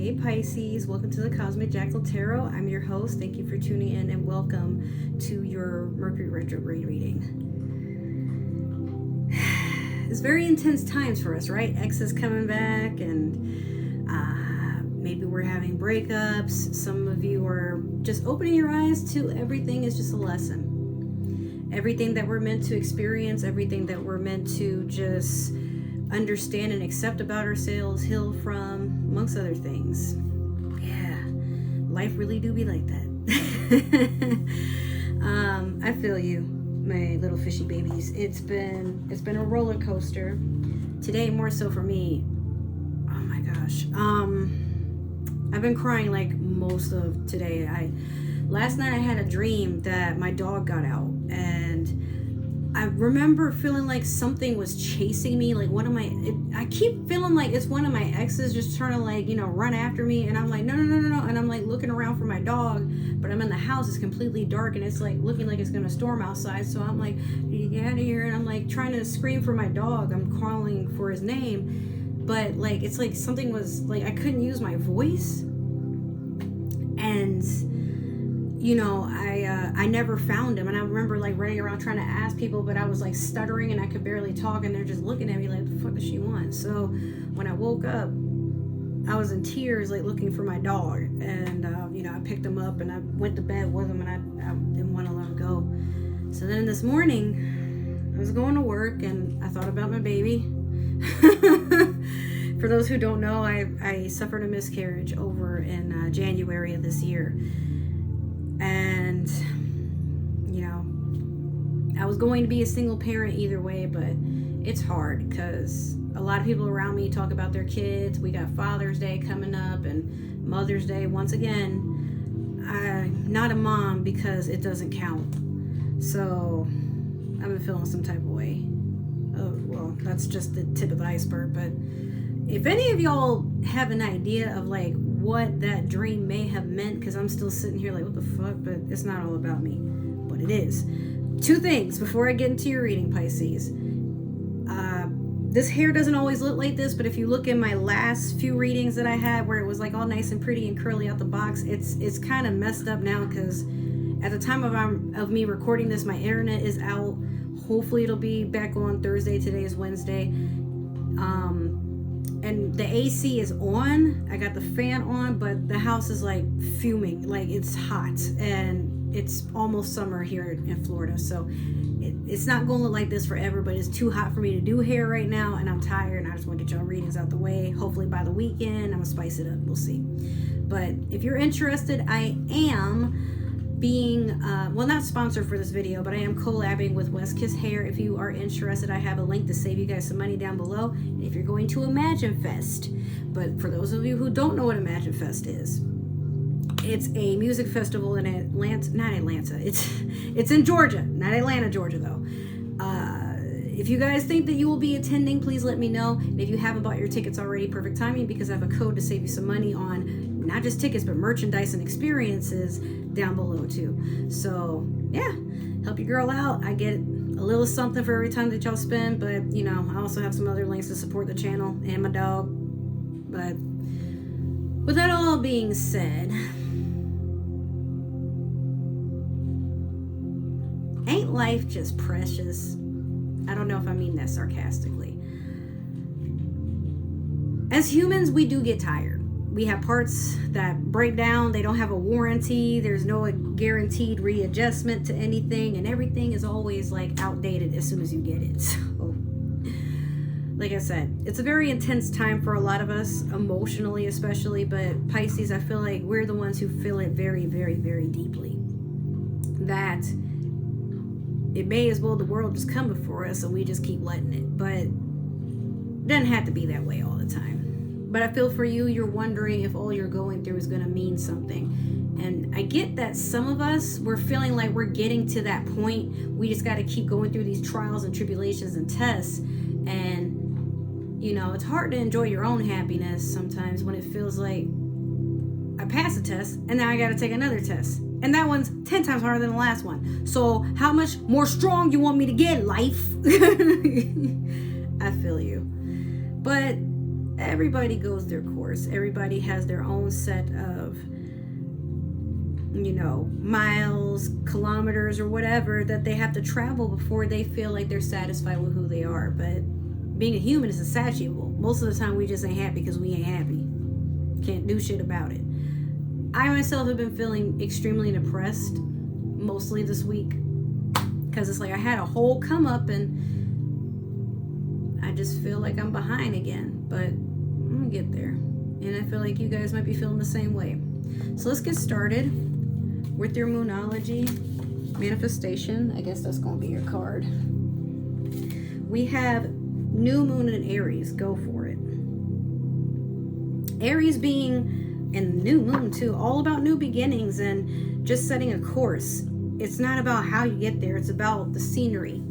Hey Pisces, welcome to the Cosmic Jackal Tarot. I'm your host. Thank you for tuning in and welcome to your Mercury Retrograde reading. It's very intense times for us, right? Ex is coming back and maybe we're having breakups. Some of you are just opening your eyes to everything is just a lesson. Everything that we're meant to experience, everything that we're meant to just understand and accept about ourselves, heal from, amongst other things. Yeah, life really do be like that. I feel you, my little fishy babies. It's been a roller coaster. Today more so for me. Oh my gosh. I've been crying like most of today. Last night I had a dream that my dog got out, and I remember feeling like something was chasing me, like I keep feeling like it's one of my exes just trying to like, run after me. And I'm like, no. And I'm like looking around for my dog, but I'm in the house, it's completely dark and it's like looking like it's going to storm outside. So I'm like, get out of here. And I'm like trying to scream for my dog. I'm calling for his name, but like, it's like something was like, I couldn't use my voice. And I never found him. And I remember like running around trying to ask people, but I was like stuttering and I could barely talk, and they're just looking at me like, what the fuck does she want? So when I woke up, I was in tears, like looking for my dog. And, I picked him up and I went to bed with him, and I didn't want to let him go. So then this morning I was going to work and I thought about my baby. For those who don't know, I suffered a miscarriage over in January of this year. And, I was going to be a single parent either way, but it's hard because a lot of people around me talk about their kids. We got Father's Day coming up and Mother's Day. Once again, I'm not a mom because it doesn't count. So I've been feeling some type of way. Oh, well, that's just the tip of the iceberg. But if any of y'all have an idea of like what that dream may have meant, because I'm still sitting here like, what the fuck? But it's not all about me, but it is. Two things before I get into your reading, Pisces. This hair doesn't always look like this, but if you look in my last few readings that I had where it was like all nice and pretty and curly out the box, it's kind of messed up now because at the time of me recording this, my internet is out. Hopefully it'll be back on Thursday. Today is Wednesday. And the AC is on. I got the fan on, but the house is like fuming. Like it's hot and it's almost summer here in Florida. So it's not going to look like this forever, but it's too hot for me to do hair right now. And I'm tired and I just want to get y'all readings out the way. Hopefully by the weekend, I'm going to spice it up. We'll see. But if you're interested, I am being, not sponsored for this video, but I am collabing with West Kiss Hair. If you are interested, I have a link to save you guys some money down below. And if you're going to Imagine Fest, but for those of you who don't know what Imagine Fest is, it's a music festival in it's in Georgia, not Atlanta, Georgia though. If you guys think that you will be attending, please let me know. And if you haven't bought your tickets already, perfect timing, because I have a code to save you some money on not just tickets, but merchandise and experiences down below too. So yeah, help your girl out. I get a little something for every time that y'all spend, but I also have some other links to support the channel and my dog. But with that all being said, ain't life just precious? I don't know if I mean that sarcastically. As humans, we do get tired. We have parts that break down. They don't have a warranty. There's no guaranteed readjustment to anything. And everything is always like outdated as soon as you get it. So, like I said, it's a very intense time for a lot of us, emotionally especially. But Pisces, I feel like we're the ones who feel it very, very, very deeply. That it may as well the world just come before us and we just keep letting it. But it doesn't have to be that way all the time. But I feel for you, you're wondering if all you're going through is going to mean something. And I get that some of us, we're feeling like we're getting to that point. We just got to keep going through these trials and tribulations and tests. And, it's hard to enjoy your own happiness sometimes when it feels like I passed a test and now I got to take another test. And that one's 10 times harder than the last one. So how much more strong you want me to get, life? I feel you. But everybody goes their course. Everybody has their own set of, you know, miles, kilometers, or whatever that they have to travel before they feel like they're satisfied with who they are. But being a human is insatiable. Most of the time we just ain't happy because we ain't happy. Can't do shit about it. I myself have been feeling extremely depressed mostly this week because it's like I had a whole come up and I just feel like I'm behind again, but I'm gonna get there. And I feel like you guys might be feeling the same way. So let's get started with your Moonology manifestation. I guess that's gonna be your card. We have New Moon in Aries. Go for it. Aries being, and New Moon too, all about new beginnings and just setting a course. It's not about how you get there. It's about the scenery.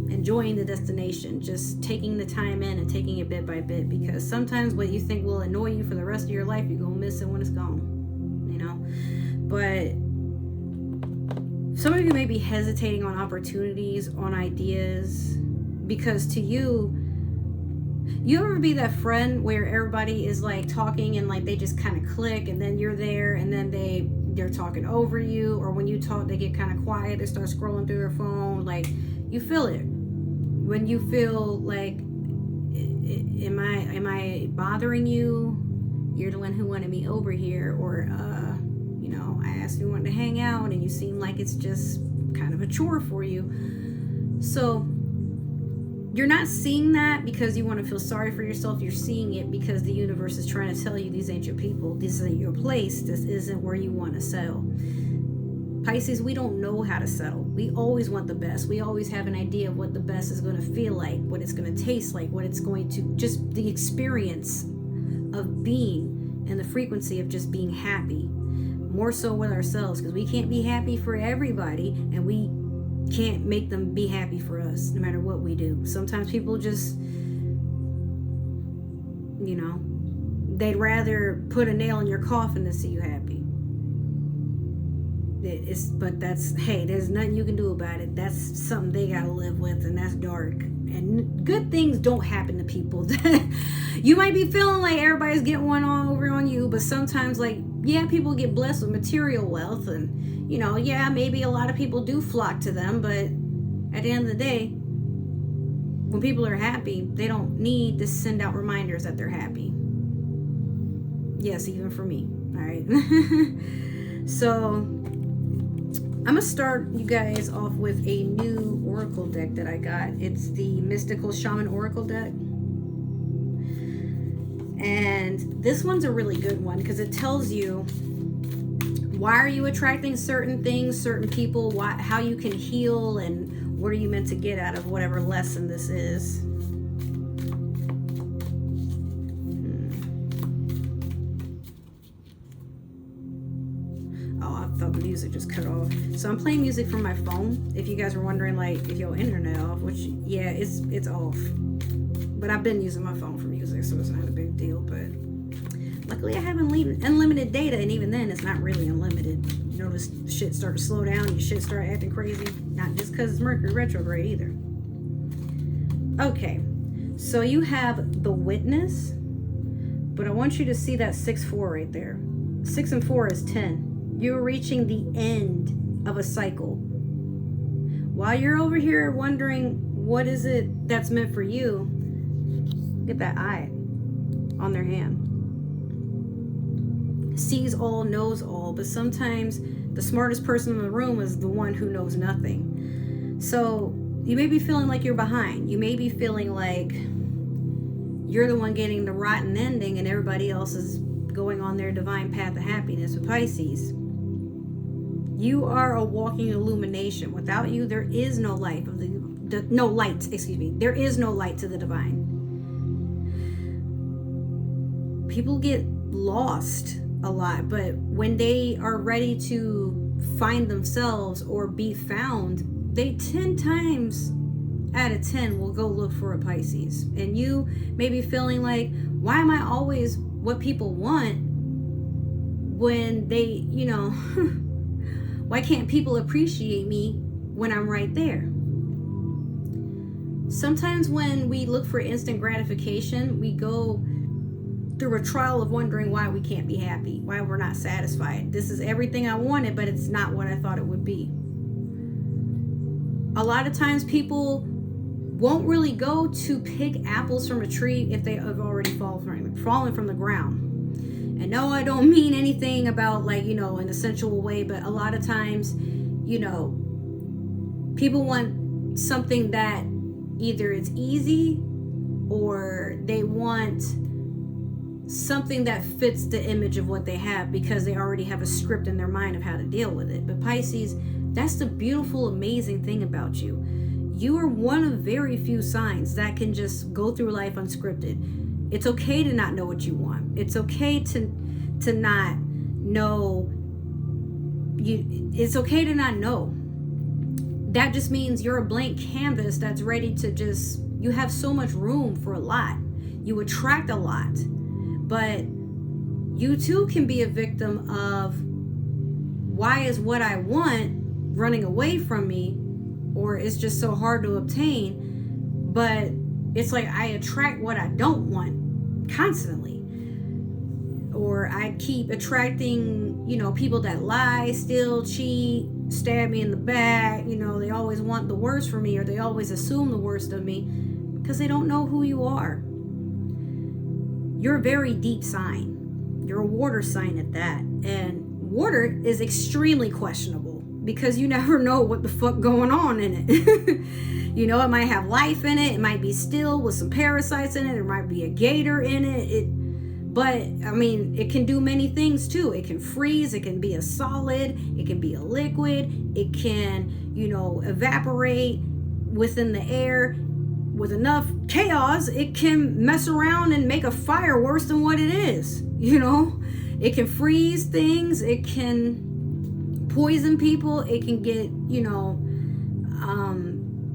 Enjoying the destination, just taking the time in and taking it bit by bit, because sometimes what you think will annoy you for the rest of your life, you're gonna miss it when it's gone, you know. But some of you may be hesitating on opportunities, on ideas, because to you ever be that friend where everybody is like talking and like they just kind of click, and then you're there and then they're talking over you, or when you talk they get kind of quiet, they start scrolling through their phone, like you feel it. When you feel like, am I bothering you? You're the one who wanted me over here, or you know, I asked you wanted to hang out, and you seem like it's just kind of a chore for you. So you're not seeing that because you want to feel sorry for yourself. You're seeing it because the universe is trying to tell you these ain't your people. This isn't your place. This isn't where you want to settle. Pisces, we don't know how to settle. We always want the best. We always have an idea of what the best is going to feel like, what it's going to taste like, what it's going to, just the experience of being and the frequency of just being happy. More so with ourselves, because we can't be happy for everybody, and we can't make them be happy for us no matter what we do. Sometimes people just, you know, they'd rather put a nail in your coffin than see you happy. But that's, hey, there's nothing you can do about it. That's something they gotta live with, and that's dark. And good things don't happen to people. You might be feeling like everybody's getting one on over on you, but sometimes, like, yeah, people get blessed with material wealth, and you know, yeah, maybe a lot of people do flock to them, but at the end of the day, when people are happy, they don't need to send out reminders that they're happy. Yes, even for me. All right. So I'm going to start you guys off with a new oracle deck that I got. It's the Mystical Shaman Oracle deck. And this one's a really good one because it tells you why are you attracting certain things, certain people, how you can heal, and what are you meant to get out of whatever lesson this is. The music just cut off. So I'm playing music from my phone. If you guys are wondering, like, if your internet off, which, yeah, it's off. But I've been using my phone for music, so it's not a big deal. But luckily I have unlimited data, and even then it's not really unlimited. You notice shit start to slow down, your shit start acting crazy. Not just because it's Mercury Retrograde either. Okay, so you have the Witness, but I want you to see that 6-4 right there. 6 and 4 is 10. You're reaching the end of a cycle. While you're over here wondering what is it that's meant for you, get that eye on their hand. Sees all, knows all, but sometimes the smartest person in the room is the one who knows nothing. So you may be feeling like you're behind. You may be feeling like you're the one getting the rotten ending and everybody else is going on their divine path of happiness with Pisces. You are a walking illumination. Without you, there is no light of no light. Excuse me. There is no light to the divine. People get lost a lot, but when they are ready to find themselves or be found, they 10 times out of 10 will go look for a Pisces. And you may be feeling like, why am I always what people want when they, you know, why can't people appreciate me when I'm right there? Sometimes when we look for instant gratification, we go through a trial of wondering why we can't be happy, why we're not satisfied. This is everything I wanted, but it's not what I thought it would be. A lot of times people won't really go to pick apples from a tree if they have already fallen from the ground. And no, I don't mean anything about like, you know, an essential way, but a lot of times, you know, people want something that either it's easy or they want something that fits the image of what they have because they already have a script in their mind of how to deal with it. But Pisces, that's the beautiful, amazing thing about you. You are one of very few signs that can just go through life unscripted. It's okay to not know what you want. It's okay to not know. It's okay to not know. That just means you're a blank canvas that's ready to just, you have so much room for a lot. You attract a lot. But you too can be a victim of, why is what I want running away from me, or it's just so hard to obtain. But it's like I attract what I don't want constantly, or I keep attracting, you know, people that lie, steal, cheat, stab me in the back. You know, they always want the worst for me, or they always assume the worst of me because they don't know who you are. You're a very deep sign. You're a water sign at that. And water is extremely questionable because you never know what the fuck going on in it. You know, it might have life in it. It might be still with some parasites in it. There might be a gator in it. But I mean, it can do many things too. It can freeze. It can be a solid. It can be a liquid. It can, you know, evaporate within the air. With enough chaos, it can mess around and make a fire worse than what it is. You know, it can freeze things. It can poison people. It can get, you know,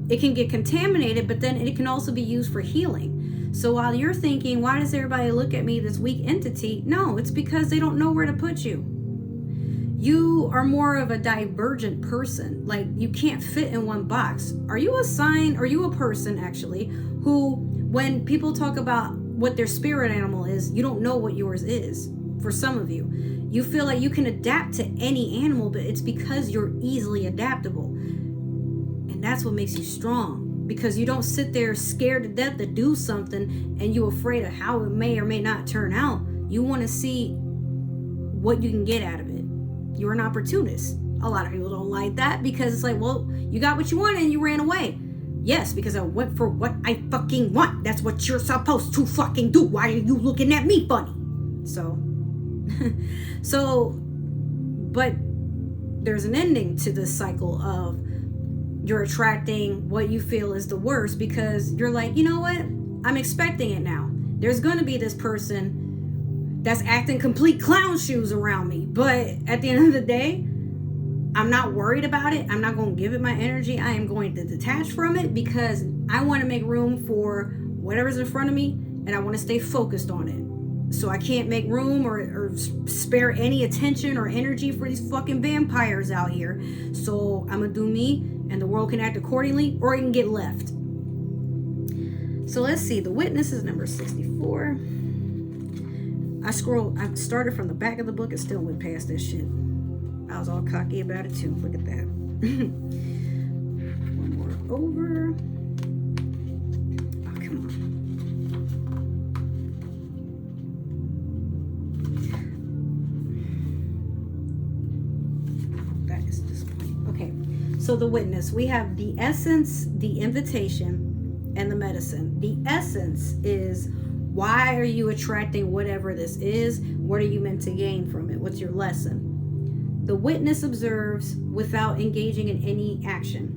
it can get contaminated, but then it can also be used for healing. So while you're thinking, why does everybody look at me, this weak entity? No, it's because they don't know where to put you. You are more of a divergent person. Like, you can't fit in one box. Are you a sign, are you a person actually, who, when people talk about what their spirit animal is, you don't know what yours is? For some of you, you feel like you can adapt to any animal, but it's because you're easily adaptable. And that's what makes you strong, because you don't sit there scared to death to do something and you're afraid of how it may or may not turn out. You want to see what you can get out of it. You're an opportunist. A lot of people don't like that because it's like, well, you got what you wanted and you ran away. Yes, because I went for what I fucking want. That's what you're supposed to fucking do. Why are you looking at me funny? But there's an ending to this cycle of you're attracting what you feel is the worst, because you're like, you know what? I'm expecting it now. There's going to be this person that's acting complete clown shoes around me. But at the end of the day, I'm not worried about it. I'm not going to give it my energy. I am going to detach from it because I want to make room for whatever's in front of me, and I want to stay focused on it. So I can't make room or spare any attention or energy for these fucking vampires out here. So I'm going to do me, and the world can act accordingly, or it can get left. So let's see. The Witness is number 64. I started from the back of the book and still went past this shit. I was all cocky about it too. Look at that. One more over. Oh, come on. That is disappointing. Okay. So the Witness. We have the essence, the invitation, and the medicine. The essence is, why are you attracting whatever this is? What are you meant to gain from it? What's your lesson? The Witness observes without engaging in any action.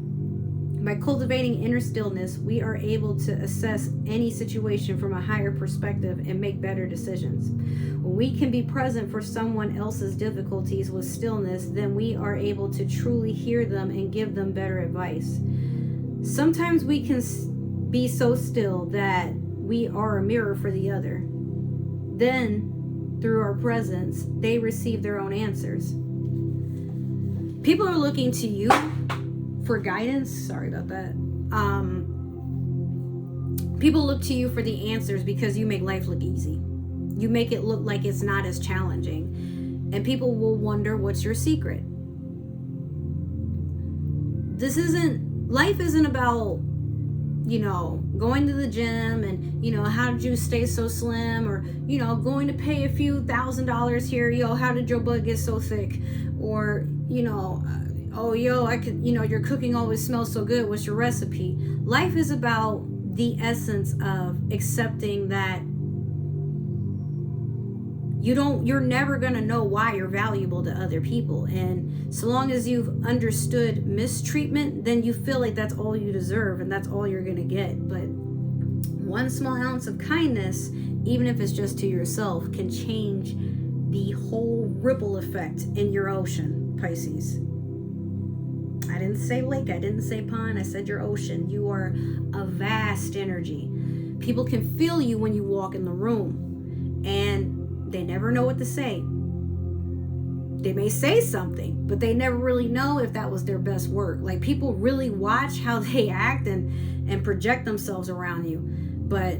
By cultivating inner stillness, we are able to assess any situation from a higher perspective and make better decisions. When we can be present for someone else's difficulties with stillness, then we are able to truly hear them and give them better advice. Sometimes we can be so still that we are a mirror for the other. Then, through our presence, they receive their own answers. People are looking to you for guidance. Sorry about that. People look to you for the answers because you make life look easy. You make it look like it's not as challenging. And people will wonder, what's your secret? Life isn't about, going to the gym and, how did you stay so slim, or, going to pay a few $1,000s here, how did your butt get so thick? Or, your cooking always smells so good, what's your recipe? Life is about the essence of accepting that you're never going to know why you're valuable to other people. And so long as you've understood mistreatment, then you feel like that's all you deserve and that's all you're going to get. But one small ounce of kindness, even if it's just to yourself, can change the whole ripple effect in your ocean, Pisces. I didn't say lake, I didn't say pond, I said your ocean. You are a vast energy. People can feel you when you walk in the room, and they never know what to say. They may say something, but they never really know if that was their best work. Like, people really watch how they act and project themselves around you. But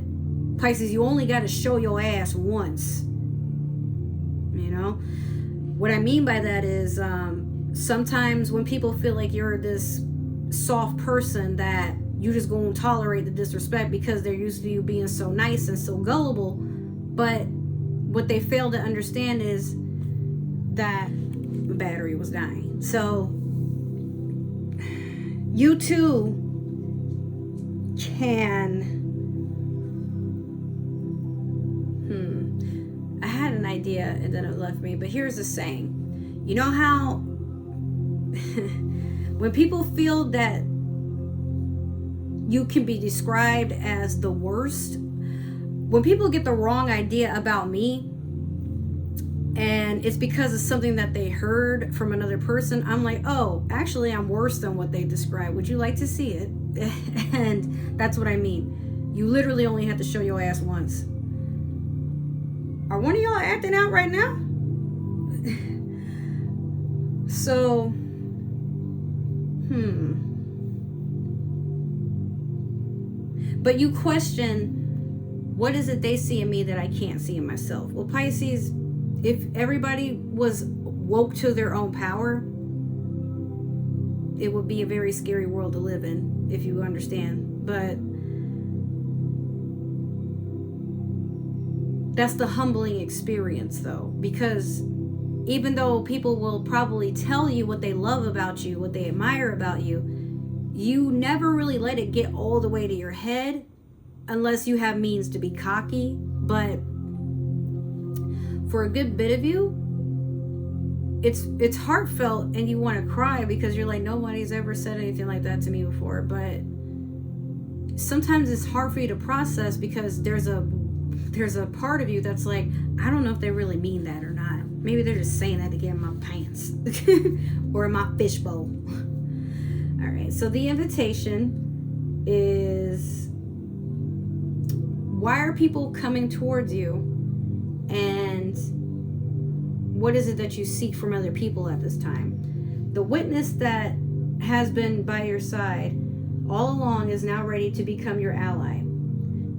Pisces, you only got to show your ass once. What I mean by that is sometimes when people feel like you're this soft person that you just gonna tolerate the disrespect because they're used to you being so nice and so gullible, but what they fail to understand is that the battery was dying. So you too can. I had an idea and then it left me, but here's the saying. You know how when people feel that you can be described as the worst, when people get the wrong idea about me and it's because of something that they heard from another person, I'm like, oh, actually I'm worse than what they described. Would you like to see it? And that's what I mean. You literally only have to show your ass once. Are one of y'all acting out right now? So, But you question, what is it they see in me that I can't see in myself? Well, Pisces, if everybody was woke to their own power, it would be a very scary world to live in, if you understand. But that's the humbling experience, though, because even though people will probably tell you what they love about you, what they admire about you, you never really let it get all the way to your head unless you have means to be cocky. But for a good bit of you, it's heartfelt and you want to cry because you're like, nobody's ever said anything like that to me before. But sometimes it's hard for you to process because there's a part of you that's like, I don't know if they really mean that or not. Maybe they're just saying that to get in my pants or in my fishbowl. All right, so the invitation is, why are people coming towards you, and what is it that you seek from other people at this time? The witness that has been by your side all along is now ready to become your ally.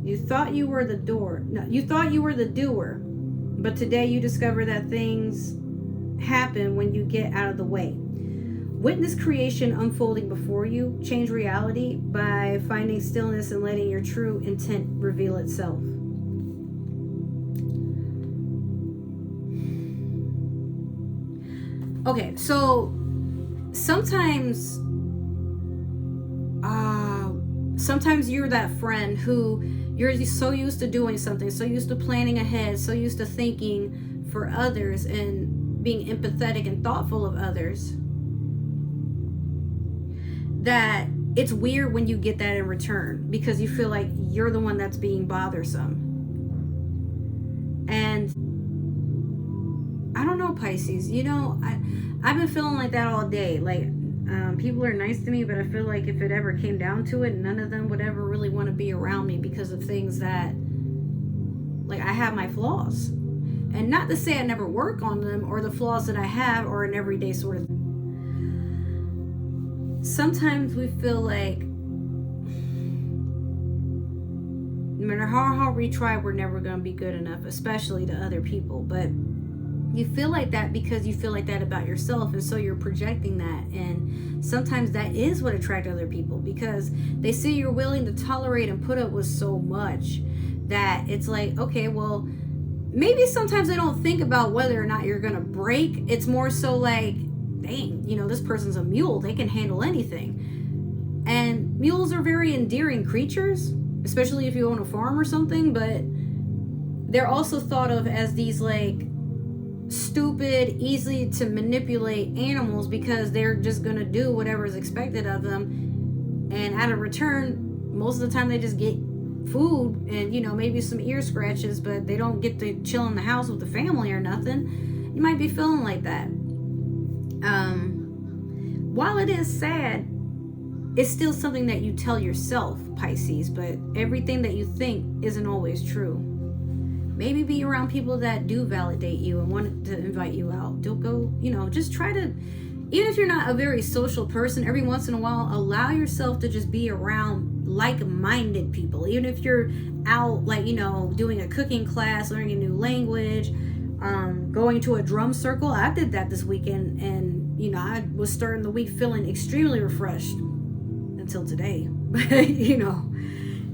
You thought you were the doer. No, you thought you were the doer, but today you discover that things happen when you get out of the way. Witness creation unfolding before you. Change reality by finding stillness and letting your true intent reveal itself. Okay, so sometimes you're that friend who you're so used to doing something, so used to planning ahead, so used to thinking for others and being empathetic and thoughtful of others, that it's weird when you get that in return because you feel like you're the one that's being bothersome. And I don't know, Pisces, I've been feeling like that all day. Like, people are nice to me, but I feel like if it ever came down to it, none of them would ever really want to be around me because of things that, like, I have my flaws. And not to say I never work on them, or the flaws that I have are an everyday sort of thing. Sometimes we feel like No matter how hard we try, we're never going to be good enough, especially to other people. But you feel like that because you feel like that about yourself, and so you're projecting that. And sometimes that is what attracts other people, because they see you're willing to tolerate and put up with so much that it's like, okay, well, maybe sometimes they don't think about whether or not you're going to break. It's more so like, dang, you know, this person's a mule. They can handle anything. And mules are very endearing creatures, especially if you own a farm or something, but they're also thought of as these like stupid, easy to manipulate animals, because they're just going to do whatever is expected of them. And out of return, most of the time they just get food and, you know, maybe some ear scratches, but they don't get to chill in the house with the family or nothing. You might be feeling like that. While it is sad, it's still something that you tell yourself, Pisces, but everything that you think isn't always true. Maybe be around people that do validate you and want to invite you out. Don't go, you know, just try to, even if you're not a very social person, every once in a while, allow yourself to just be around like-minded people. Even if you're out, like, you know, doing a cooking class, learning a new language, going to a drum circle. I did that this weekend, and, you know, I was starting the week feeling extremely refreshed until today. But, you know,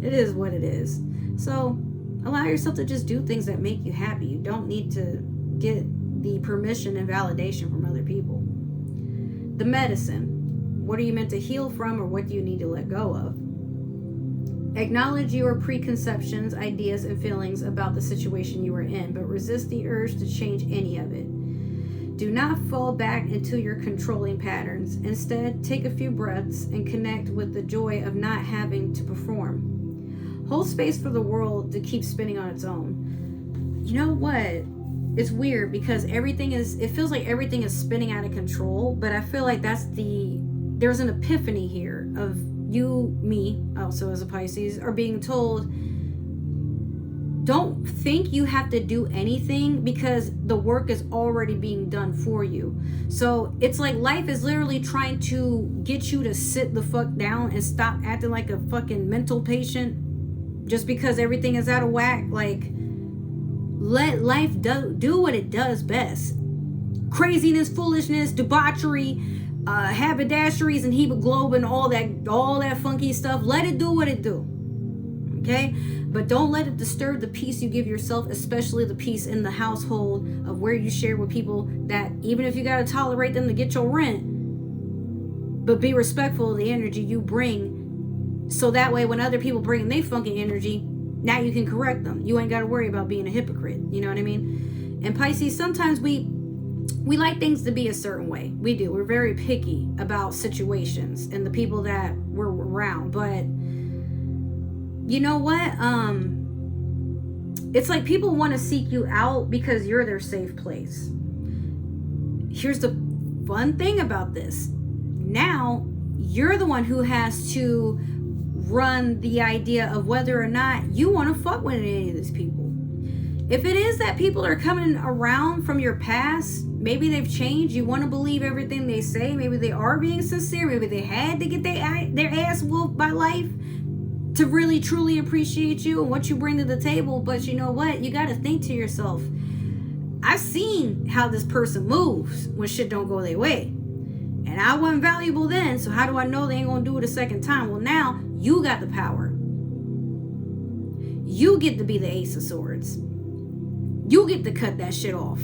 it is what it is. So allow yourself to just do things that make you happy. You don't need to get the permission and validation from other people. The medicine. What are you meant to heal from, or what do you need to let go of? Acknowledge your preconceptions, ideas, and feelings about the situation you are in, but resist the urge to change any of it. Do not fall back into your controlling patterns. Instead, take a few breaths and connect with the joy of not having to perform. Hold space for the world to keep spinning on its own. You know what? It's weird because it feels like everything is spinning out of control, but I feel like there's an epiphany here of me, also as a Pisces, are being told, don't think you have to do anything because the work is already being done for you. So it's like life is literally trying to get you to sit the fuck down and stop acting like a fucking mental patient just because everything is out of whack. Like, let life do what it does best. Craziness, foolishness, debauchery, haberdasheries and hemoglobin, all that funky stuff. Let it do what it do. Okay? But don't let it disturb the peace you give yourself, especially the peace in the household of where you share with people that, even if you got to tolerate them to get your rent, but be respectful of the energy you bring, so that way when other people bring in their funky energy, now you can correct them. You ain't got to worry about being a hypocrite. You know what I mean? And Pisces, sometimes we like things to be a certain way. We do. We're very picky about situations and the people that we're around. But you know what? It's like people want to seek you out because you're their safe place. Here's the fun thing about this. Now, you're the one who has to run the idea of whether or not you want to fuck with any of these people. If it is that people are coming around from your past, maybe they've changed, you want to believe everything they say, maybe they are being sincere, maybe they had to get their ass whooped by life to really truly appreciate you and what you bring to the table. But you know what? You got to think to yourself, I've seen how this person moves when shit don't go their way. And I wasn't valuable then, so how do I know they ain't going to do it a second time? Well, now you got the power. You get to be the Ace of Swords. You get to cut that shit off,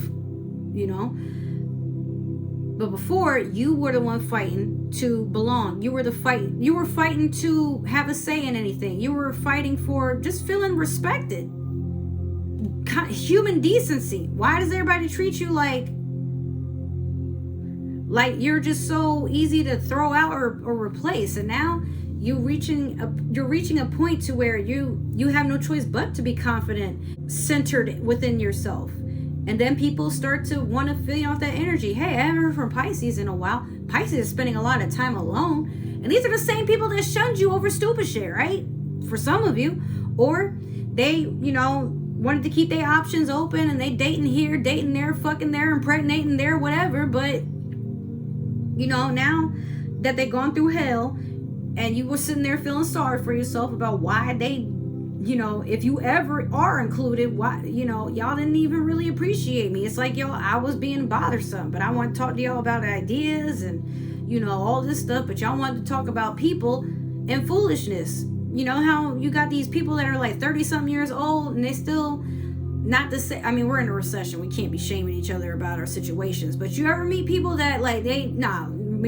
you know? But before, you were the one fighting to belong. You were fighting to have a say in anything. You were fighting for just feeling respected. Human decency. Why does everybody treat you like you're just so easy to throw out or replace? And now you're reaching a point to where you have no choice but to be confident, centered within yourself. And then people start to want to feed off that energy. Hey, I haven't heard from Pisces in a while. Pisces is spending a lot of time alone. And these are the same people that shunned you over stupid shit, right? For some of you. Or they, you know, wanted to keep their options open and they dating here, dating there, fucking there, impregnating there, whatever. But, you know, now that they've gone through hell and you were sitting there feeling sorry for yourself about why they you know, if you ever are included, why, you know, y'all didn't even really appreciate me. It's like, yo, I was being bothersome, but I want to talk to y'all about ideas and, you know, all this stuff, but y'all wanted to talk about people and foolishness. You know how you got these people that are like 30 something years old and they still not the same. I mean, we're in a recession. We can't be shaming each other about our situations, but you ever meet people that like,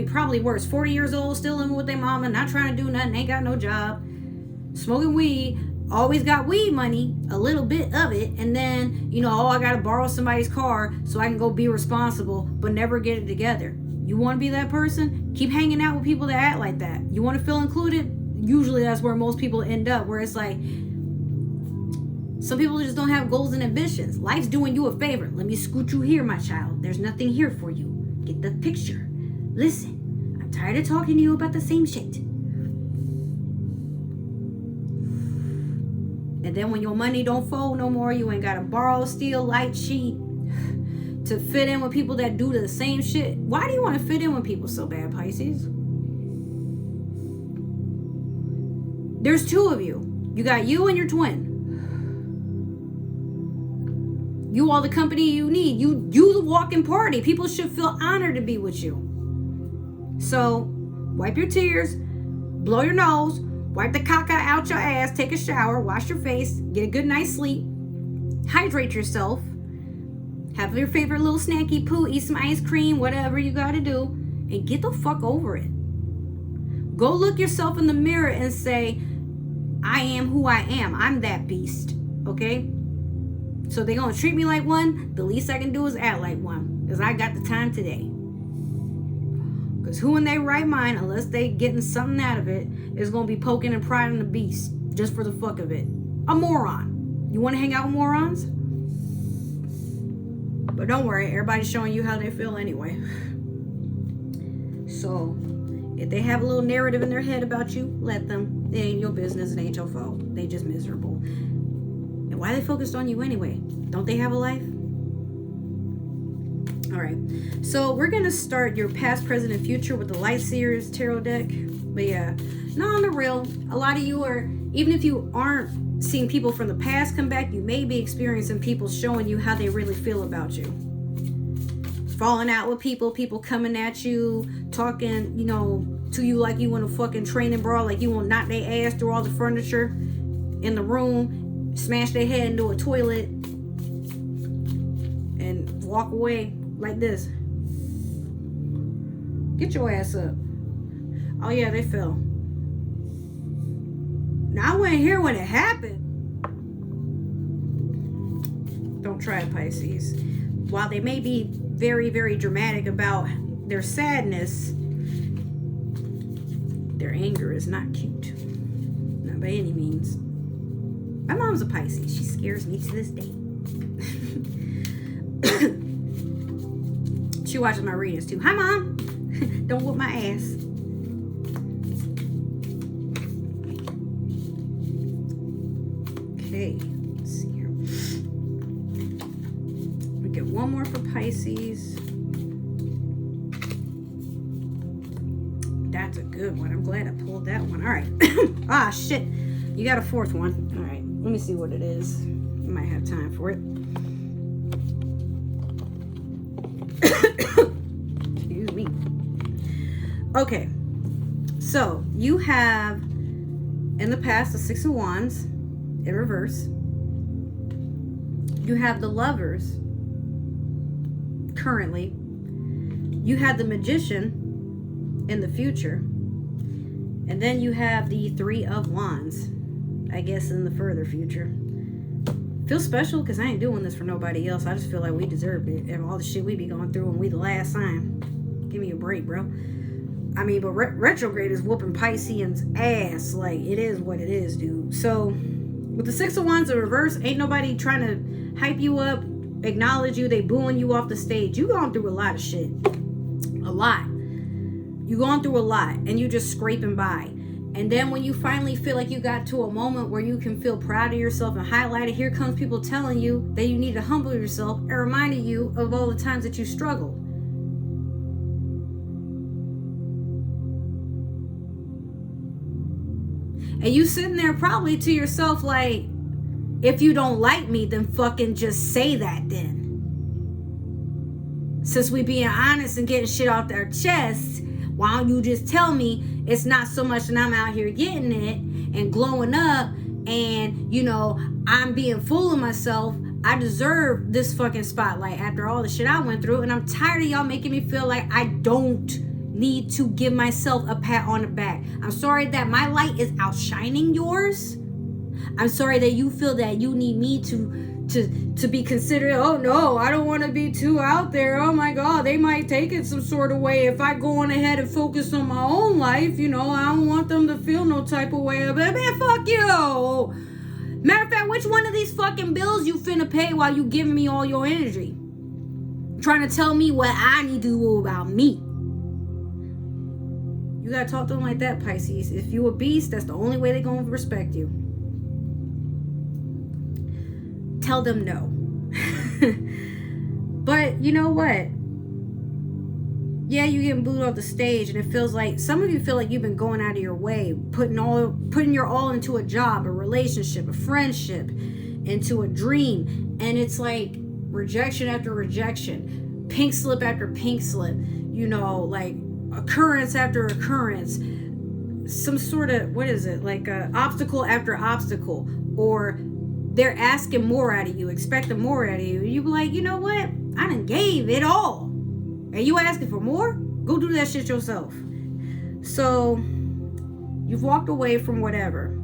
probably worse, 40 years old, still living with their mama, not trying to do nothing, ain't got no job, smoking weed, always got weed money, a little bit of it, and then, you know, oh, I gotta borrow somebody's car so I can go be responsible, but never get it together. You want to be that person? Keep hanging out with people that act like that. You want to feel included? Usually that's where most people end up, where it's like, some people just don't have goals and ambitions. Life's doing you a favor. Let me scoot you here, my child. There's nothing here for you. Get the picture. Listen, I'm tired of talking to you about the same shit. And then when your money don't fold no more, you ain't got to borrow, steal, lie, cheat to fit in with people that do the same shit. Why do you want to fit in with people so bad, Pisces? There's two of you. You got you and your twin. You all the company you need. You the walking party. People should feel honored to be with you. So wipe your tears, blow your nose, wipe the caca out your ass, take a shower, wash your face, get a good night's sleep, hydrate yourself, have your favorite little snacky poo, eat some ice cream, whatever you gotta do, and get the fuck over it. Go look yourself in the mirror and say, I am who I am. I'm that beast, okay? So they're gonna treat me like one, the least I can do is act like one, because I got the time today. Because who in their right mind, unless they getting something out of it, is going to be poking and prodding the beast just for the fuck of it. A moron. You want to hang out with morons? But don't worry, everybody's showing you how they feel anyway. So, if they have a little narrative in their head about you, let them. It ain't your business, it ain't your fault. They just miserable. And why are they focused on you anyway? Don't they have a life? All right, so we're going to start your past, present, and future with the Light Seers Tarot deck. But yeah, not on the real. A lot of you are, even if you aren't seeing people from the past come back, you may be experiencing people showing you how they really feel about you. Falling out with people, people coming at you, talking, you know, to you like you want a fucking training brawl, like you want to knock their ass through all the furniture in the room, smash their head into a toilet, and walk away like this. Get your ass up. Oh yeah, they fell. Now I wasn't here when it happened. Don't try it, Pisces. While they may be very, very dramatic about their sadness, their anger is not cute. Not by any means. My mom's a Pisces. She scares me to this day. She watches my readings too. Hi, Mom. Don't whoop my ass. Okay, let's see here. We get one more for Pisces. That's a good one. I'm glad I pulled that one. All right. Ah, shit. You got a fourth one. All right. Let me see what it is. You might have time for it. Excuse me. Okay. So, you have in the past the Six of Wands in reverse. You have the Lovers currently. You have the Magician in the future. And then you have the Three of Wands, I guess, in the further future. Feel special because I ain't doing this for nobody else. I just feel like we deserved it. And all the shit we be going through when we the last sign. Give me a break, bro. I mean, but retrograde is whooping Pisceans ass. Like, it is what it is, dude. So, with the Six of Wands in reverse, ain't nobody trying to hype you up, acknowledge you. They booing you off the stage. You going through a lot of shit. A lot. You going through a lot. And you just scraping by. And then when you finally feel like you got to a moment where you can feel proud of yourself and highlight it, here comes people telling you that you need to humble yourself and reminding you of all the times that you struggled. And you sitting there probably to yourself like, if you don't like me, then fucking just say that then. Since we being honest and getting shit off our chests, why don't you just tell me it's not so much that I'm out here getting it and glowing up and, you know, I'm being full of myself. I deserve this fucking spotlight after all the shit I went through, and I'm tired of y'all making me feel like I don't need to give myself a pat on the back. I'm sorry that my light is outshining yours. I'm sorry that you feel that you need me to be considered. Oh no, I don't want to be too out there. Oh my God, they might take it some sort of way if I go on ahead and focus on my own life. You know, I don't want them to feel no type of way. But man, fuck you. Matter of fact, which one of these fucking bills you finna pay while you giving me all your energy? Trying to tell me what I need to do about me. You gotta talk to them like that, Pisces. If you a beast, that's the only way they gonna respect you. Tell them no. But you know what? Yeah, you getting booed off the stage, and it feels like some of you feel like you've been going out of your way, putting your all into a job, a relationship, a friendship, into a dream, and it's like rejection after rejection, pink slip after pink slip, you know, like occurrence after occurrence, some sort of, what is it, like a obstacle after obstacle, or they're asking more out of you, expecting more out of you. You be like, you know what? I done gave it all. And you asking for more? Go do that shit yourself. So, you've walked away from whatever.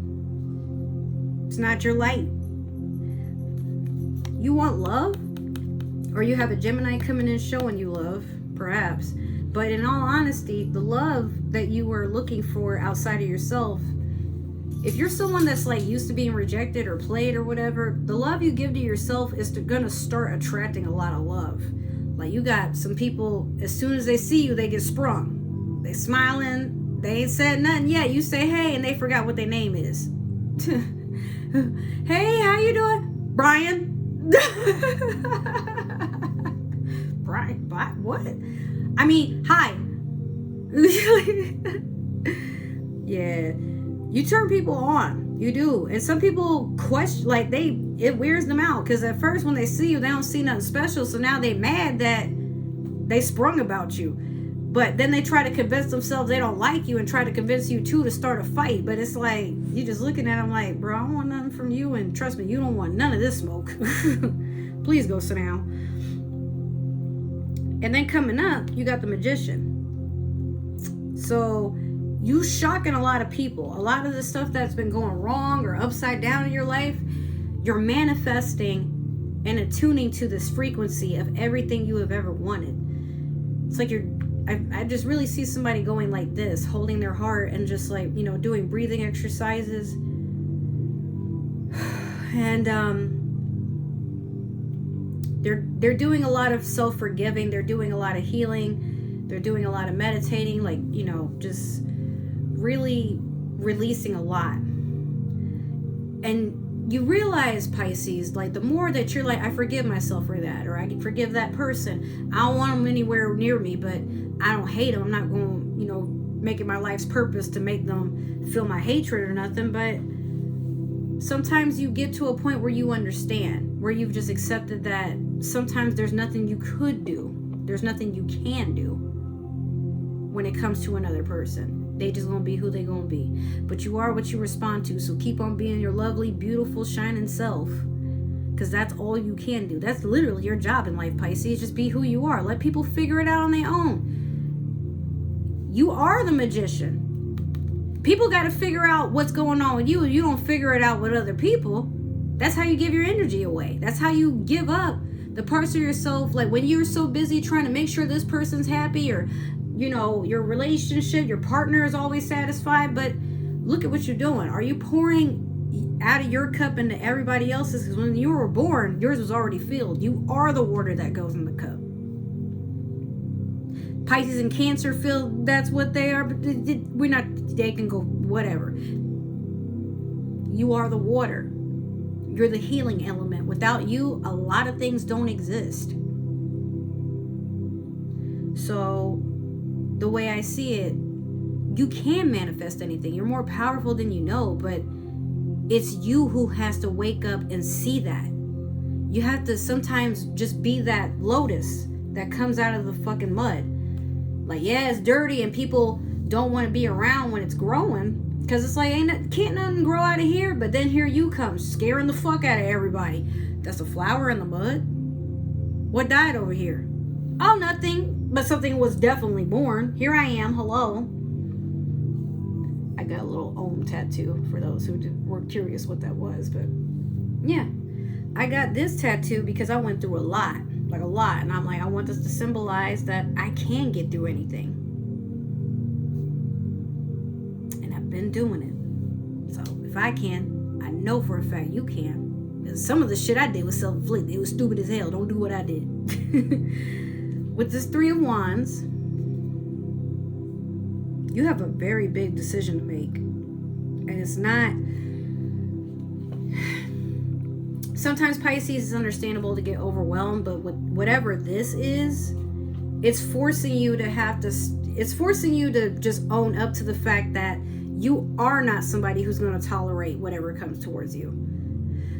It's not your light. You want love? Or you have a Gemini coming in showing you love, perhaps. But in all honesty, the love that you were looking for outside of yourself, if you're someone that's like used to being rejected or played or whatever, the love you give to yourself is gonna start attracting a lot of love. Like, you got some people, as soon as they see you, they get sprung. They smiling, they ain't said nothing yet. You say hey, and they forgot what their name is. Hey, how you doing? Brian. Brian, what? I mean, hi. Yeah. You turn people on. You do. And some people question, like, it wears them out. Because at first, when they see you, they don't see nothing special. So now they mad that they sprung about you. But then they try to convince themselves they don't like you and try to convince you, too, to start a fight. But it's like, you just looking at them like, bro, I don't want nothing from you. And trust me, you don't want none of this smoke. Please go sit down. And then coming up, you got the Magician. So you shocking a lot of people. A lot of the stuff that's been going wrong or upside down in your life, you're manifesting and attuning to this frequency of everything you have ever wanted. It's like I just really see somebody going like this, holding their heart and just like, you know, doing breathing exercises. And they're doing a lot of self-forgiving. They're doing a lot of healing. They're doing a lot of meditating, like, you know, just really releasing a lot. And you realize, Pisces, like, the more that you're like, I forgive myself for that, or I can forgive that person. I don't want them anywhere near me, but I don't hate them. I'm not going, you know, make it my life's purpose to make them feel my hatred or nothing. But sometimes you get to a point where you understand, where you've just accepted that sometimes there's nothing you could do. There's nothing you can do when it comes to another person. They just gonna be who they gonna be. But you are what you respond to. So keep on being your lovely, beautiful, shining self. Because that's all you can do. That's literally your job in life, Pisces. Just be who you are. Let people figure it out on their own. You are the magician. People got to figure out what's going on with you. You don't figure it out with other people. That's how you give your energy away. That's how you give up the parts of yourself. Like when you're so busy trying to make sure this person's happy, or, you know, your relationship, your partner is always satisfied. But look at what you're doing. Are you pouring out of your cup into everybody else's? Because when you were born, yours was already filled. You are the water that goes in the cup. Pisces and Cancer feel that's what they are, but we're not, they can go whatever. You are the water. You're the healing element. Without you, a lot of things don't exist. So the way I see it, you can manifest anything. You're more powerful than you know, but it's you who has to wake up and see that. You have to sometimes just be that lotus that comes out of the fucking mud. Like, yeah, it's dirty and people don't want to be around when it's growing, because it's like, can't nothing grow out of here. But then here you come, scaring the fuck out of everybody. That's a flower in the mud. What died over here? Oh, nothing. But something was definitely born. Here I am. Hello. I got a little Om tattoo for those who were curious what that was. But yeah, I got this tattoo because I went through a lot. Like a lot. And I'm like, I want this to symbolize that I can get through anything. And I've been doing it. So if I can, I know for a fact you can. Some of the shit I did was self-inflicted. It was stupid as hell. Don't do what I did. With this Three of Wands, you have a very big decision to make. And it's not... Sometimes Pisces is understandable to get overwhelmed, but with whatever this is, it's forcing you to have to... It's forcing you to just own up to the fact that you are not somebody who's going to tolerate whatever comes towards you.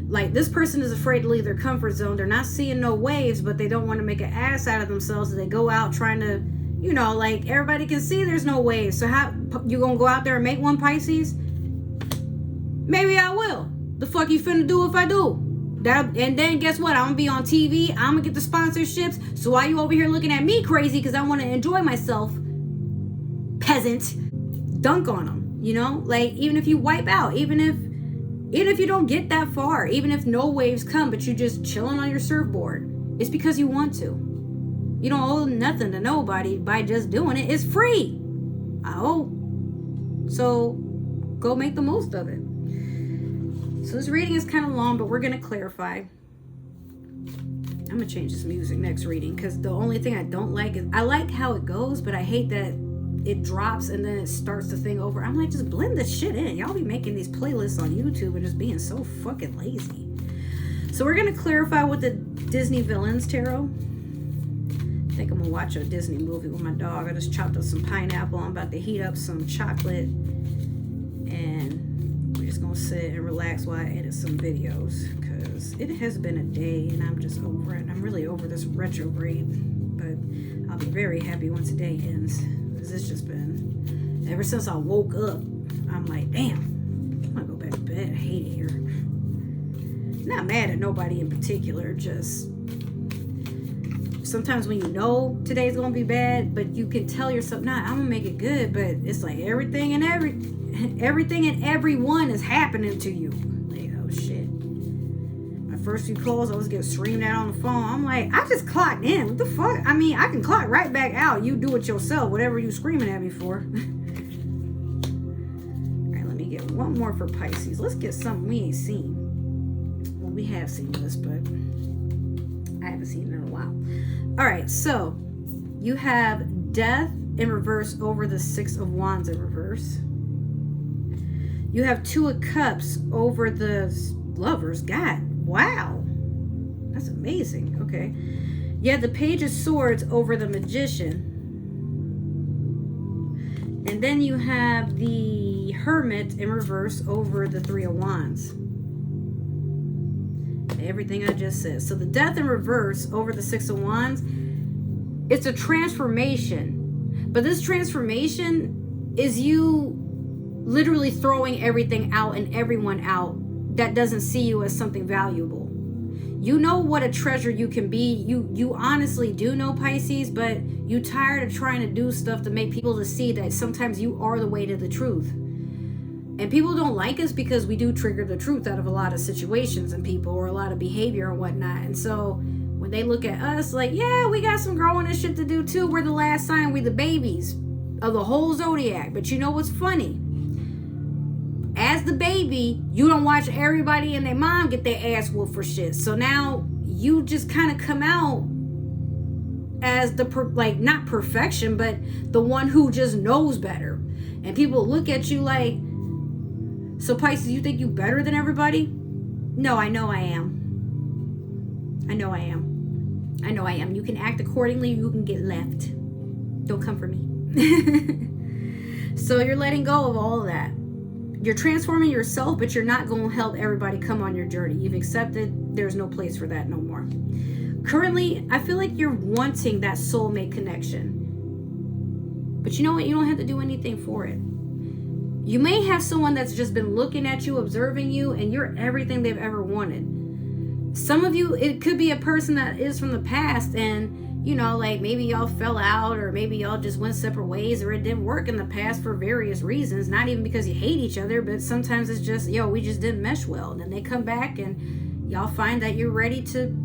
Like, this person is afraid to leave their comfort zone. They're not seeing no waves, but they don't want to make an ass out of themselves. So they go out trying to, you know, like, everybody can see there's no waves. So how you gonna go out there and make one, Pisces? Maybe I will. The fuck you finna do if I do? And then guess what? I'm gonna be on TV. I'm gonna get the sponsorships. So why you over here looking at me crazy because I want to enjoy myself? Peasant. Dunk on them, you know? Like, even if you wipe out, even if you don't get that far, even if no waves come, but you're just chilling on your surfboard, it's because you want to. You don't owe nothing to nobody by just doing it. It's free. I hope. So go make the most of it. So this reading is kind of long, but we're going to clarify. I'm going to change this music next reading, because the only thing I don't like is, I like how it goes, but I hate that it drops and then it starts the thing over. I'm like, just blend this shit in. Y'all be making these playlists on YouTube and just being so fucking lazy. So we're going to clarify with the Disney Villains Tarot. I think I'm going to watch a Disney movie with my dog. I just chopped up some pineapple. I'm about to heat up some chocolate. And we're just going to sit and relax while I edit some videos. Because it has been a day and I'm just over it. I'm really over this retrograde. But I'll be very happy once the day ends. It's just been, ever since I woke up, I'm like, damn, I'm gonna go back to bed. I hate it here. Not mad at nobody in particular, just sometimes when you know today's gonna be bad, but you can tell yourself, nah, I'm gonna make it good, but it's like everything and everyone is happening to you. Like, oh shit. My first few calls, I was getting screamed at on the phone. I'm like, I just clocked in. What the fuck? I mean, I can clock right back out. You do it yourself, whatever you screaming at me for. All right, let me get one more for Pisces. Let's get something we ain't seen. Well, we have seen this, but I haven't seen it in a while. All right, so you have Death in reverse over the Six of Wands in reverse. You have Two of Cups over the Lovers. God, wow. That's amazing. Okay. You have the Page of Swords over the Magician. And then you have the Hermit in reverse over the Three of Wands. Everything I just said. So the Death in reverse over the Six of Wands, it's a transformation. But this transformation is you literally throwing everything out and everyone out that doesn't see you as something valuable. You know what a treasure you can be. You honestly do know, Pisces, but you tired of trying to do stuff to make people to see that sometimes you are the way to the truth. And people don't like us because we do trigger the truth out of a lot of situations and people, or a lot of behavior and whatnot. And so when they look at us like, yeah, we got some growing and shit to do too. We're the last sign. We're the babies of the whole zodiac. But you know what's funny? As the baby, you don't watch everybody and their mom get their ass whooped for shit. So now you just kind of come out as the, not perfection, but the one who just knows better. And people look at you like, so Pisces, you think you better than everybody? No, I know I am. I know I am. I know I am. You can act accordingly. You can get left. Don't come for me. So you're letting go of all of that. You're transforming yourself, but you're not going to help everybody come on your journey. You've accepted there's no place for that no more. Currently, I feel like you're wanting that soulmate connection. But you know what? You don't have to do anything for it. You may have someone that's just been looking at you, observing you, and you're everything they've ever wanted. Some of you, it could be a person that is from the past, and you know, like maybe y'all fell out, or maybe y'all just went separate ways, or it didn't work in the past for various reasons. Not even because you hate each other, but sometimes it's just, we just didn't mesh well. And then they come back and y'all find that you're ready to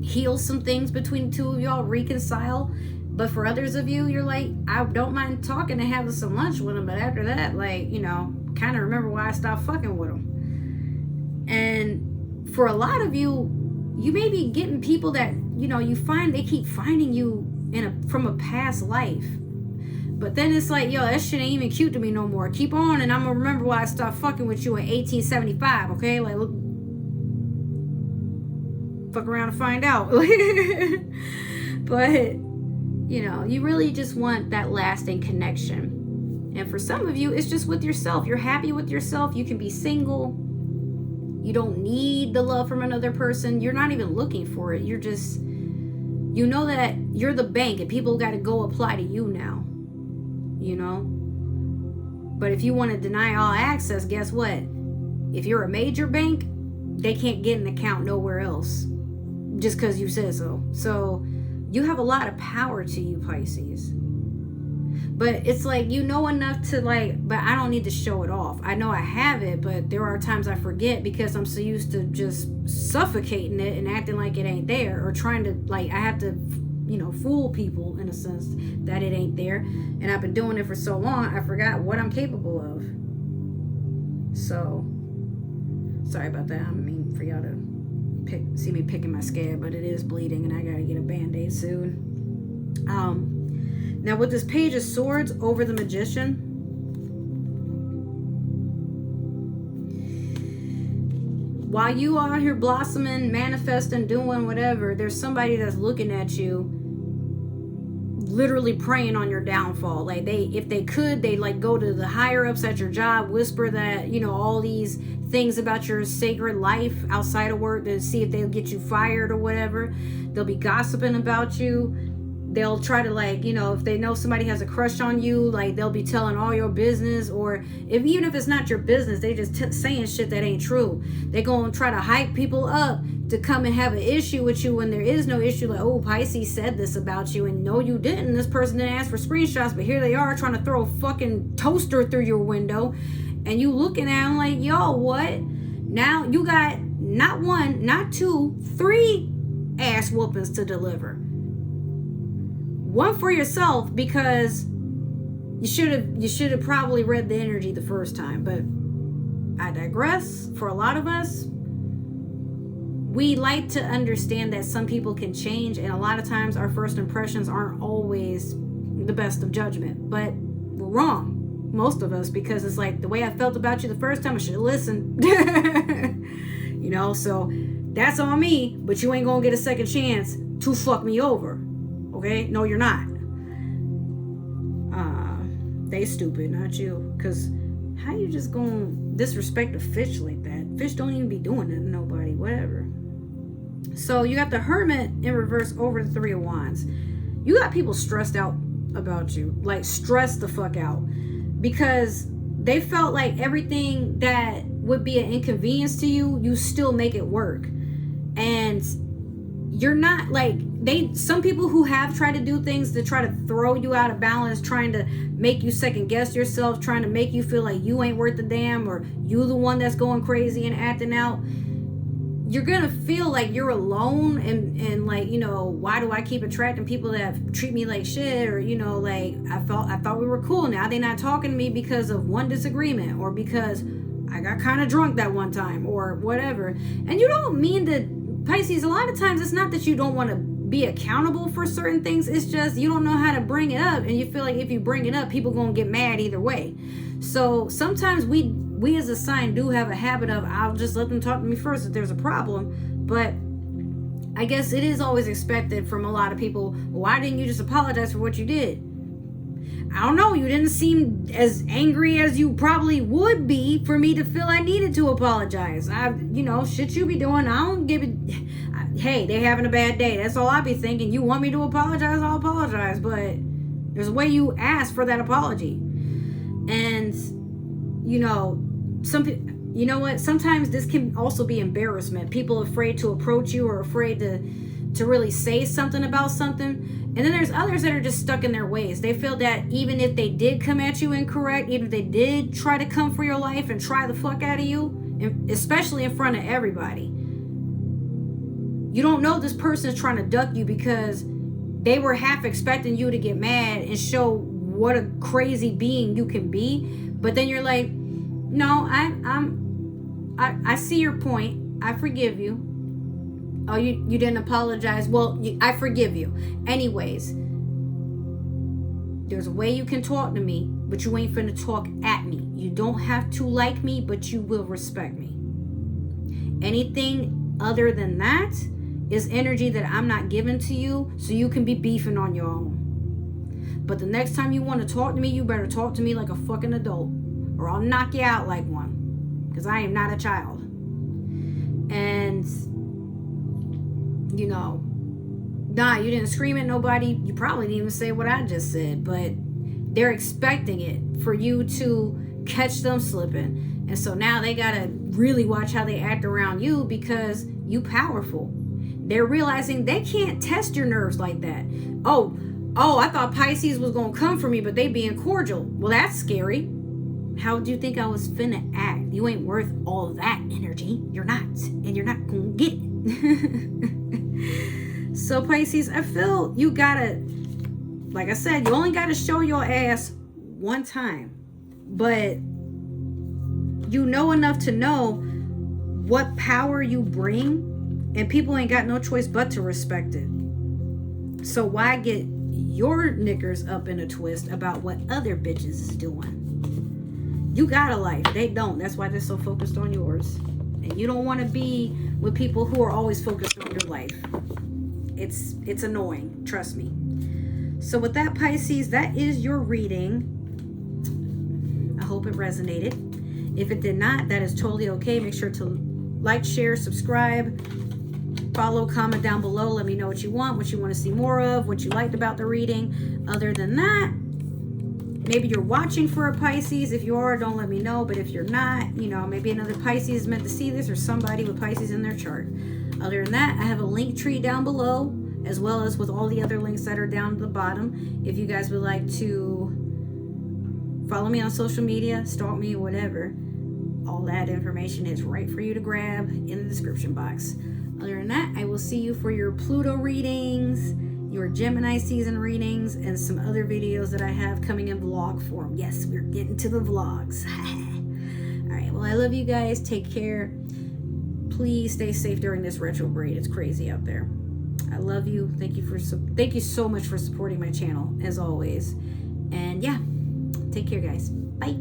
heal some things between the two of y'all, reconcile. But for others of you, you're like, I don't mind talking and having some lunch with them, but after that, kind of remember why I stopped fucking with them. And for a lot of you, you may be getting people that, you find they keep finding you from a past life. But then it's like, that shit ain't even cute to me no more. Keep on, and I'm gonna remember why I stopped fucking with you in 1875, okay? Like, look, fuck around and find out. But you really just want that lasting connection. And for some of you, it's just with yourself. You're happy with yourself. You can be single. You don't need the love from another person. You're not even looking for it. You're just, that you're the bank and people got to go apply to you now. But if you want to deny all access, guess what? If you're a major bank, they can't get an account nowhere else just because you said so. So you have a lot of power to you, Pisces. But it's like, enough to but I don't need to show it off. I know I have it, but there are times I forget because I'm so used to just suffocating it and acting like it ain't there, or trying to, I have to, fool people in a sense that it ain't there. And I've been doing it for so long, I forgot what I'm capable of. So, sorry about that. I mean, for y'all to see me picking my scab, but it is bleeding and I gotta get a band-aid soon. Now with this Page of Swords over the Magician, while you are here blossoming, manifesting, doing whatever, there's somebody that's looking at you, literally praying on your downfall. If they could, they go to the higher ups at your job, whisper that, all these things about your sacred life outside of work to see if they'll get you fired or whatever. They'll be gossiping about you. They'll try to if they know somebody has a crush on you, they'll be telling all your business, or even if it's not your business, they just saying shit that ain't true. They're going to try to hype people up to come and have an issue with you when there is no issue. Oh, Pisces said this about you, and no, you didn't. This person didn't ask for screenshots, but here they are trying to throw a fucking toaster through your window, and you looking at them like, yo, what? Now you got not one, not two, 3 ass whoopings to deliver. One for yourself, because you should have probably read the energy the first time. But I digress. For a lot of us, we like to understand that some people can change, and a lot of times our first impressions aren't always the best of judgment. But we're wrong, most of us, because it's the way I felt about you the first time, I should have listened. So that's on me, but you ain't gonna get a second chance to fuck me over. Okay? No, you're not. They stupid, not you. Because how you just gonna disrespect a fish like that? Fish don't even be doing that to nobody. Whatever. So you got the Hermit in reverse over the 3 of Wands. You got people stressed out about you. Stressed the fuck out. Because they felt like everything that would be an inconvenience to you, you still make it work. And you're not some people who have tried to do things to try to throw you out of balance, trying to make you second guess yourself, trying to make you feel like you ain't worth a damn, or you the one that's going crazy and acting out. You're gonna feel like you're alone, and why do I keep attracting people that treat me like shit, or I thought we were cool, now they're not talking to me because of one disagreement, or because I got kind of drunk that one time, or whatever. And you don't mean to, Pisces, a lot of times it's not that you don't want to be accountable for certain things, it's just you don't know how to bring it up, and you feel like if you bring it up, people gonna get mad either way. So sometimes we as a sign do have a habit of, I'll just let them talk to me first if there's a problem. But I guess it is always expected from a lot of people, why didn't you just apologize for what you did? I don't know, you didn't seem as angry as you probably would be for me to feel I needed to apologize. Shit you be doing, I don't give it. Hey, they having a bad day. That's all I be thinking. You want me to apologize? I'll apologize. But there's a way you ask for that apology. And, sometimes this can also be embarrassment. People afraid to approach you or afraid to really say something about something. And then there's others that are just stuck in their ways. They feel that even if they did come at you incorrect, even if they did try to come for your life and try the fuck out of you, especially in front of everybody, you don't know this person is trying to duck you because they were half expecting you to get mad and show what a crazy being you can be. But then you're like, no, I see your point. I forgive you. Oh, you didn't apologize. Well, I forgive you. Anyways, there's a way you can talk to me, but you ain't finna talk at me. You don't have to like me, but you will respect me. Anything other than that is energy that I'm not giving to you, so you can be beefing on your own. But the next time you want to talk to me, you better talk to me like a fucking adult, or I'll knock you out like one, because I am not a child. And you didn't scream at nobody. You probably didn't even say what I just said, but they're expecting it for you to catch them slipping. And so now they gotta really watch how they act around you because you powerful. They're realizing they can't test your nerves like that. Oh, I thought Pisces was gonna come for me, but they being cordial. Well, that's scary. How do you think I was finna act? You ain't worth all of that energy. You're not, and you're not gonna get it. So Pisces, I feel you gotta, like I said, you only gotta show your ass one time, but you know enough to know what power you bring, and people ain't got no choice but to respect it. So why get your knickers up in a twist about what other bitches is doing? You got a life, they don't. That's why they're so focused on yours. And you don't want to be with people who are always focused on your life. It's annoying, trust me. So with that, Pisces, that is your reading. I hope it resonated. If it did not, that is totally okay. Make sure to like, share, subscribe, follow, comment down below. Let me know what you want to see more of, what you liked about the reading. Other than that, maybe you're watching for a Pisces. If you are, don't let me know. But if you're not, maybe another Pisces is meant to see this, or somebody with Pisces in their chart. Other than that, I have a link tree down below, as well as with all the other links that are down at the bottom. If you guys would like to follow me on social media, stalk me, whatever, all that information is right for you to grab in the description box. Other than that, I will see you for your Pluto readings, your Gemini season readings, and some other videos that I have coming in vlog form. Yes, we're getting to the vlogs. All right, well, I love you guys. Take care. Please stay safe during this retrograde. It's crazy out there. I love you. Thank you so much for supporting my channel, as always. And yeah, take care, guys. Bye.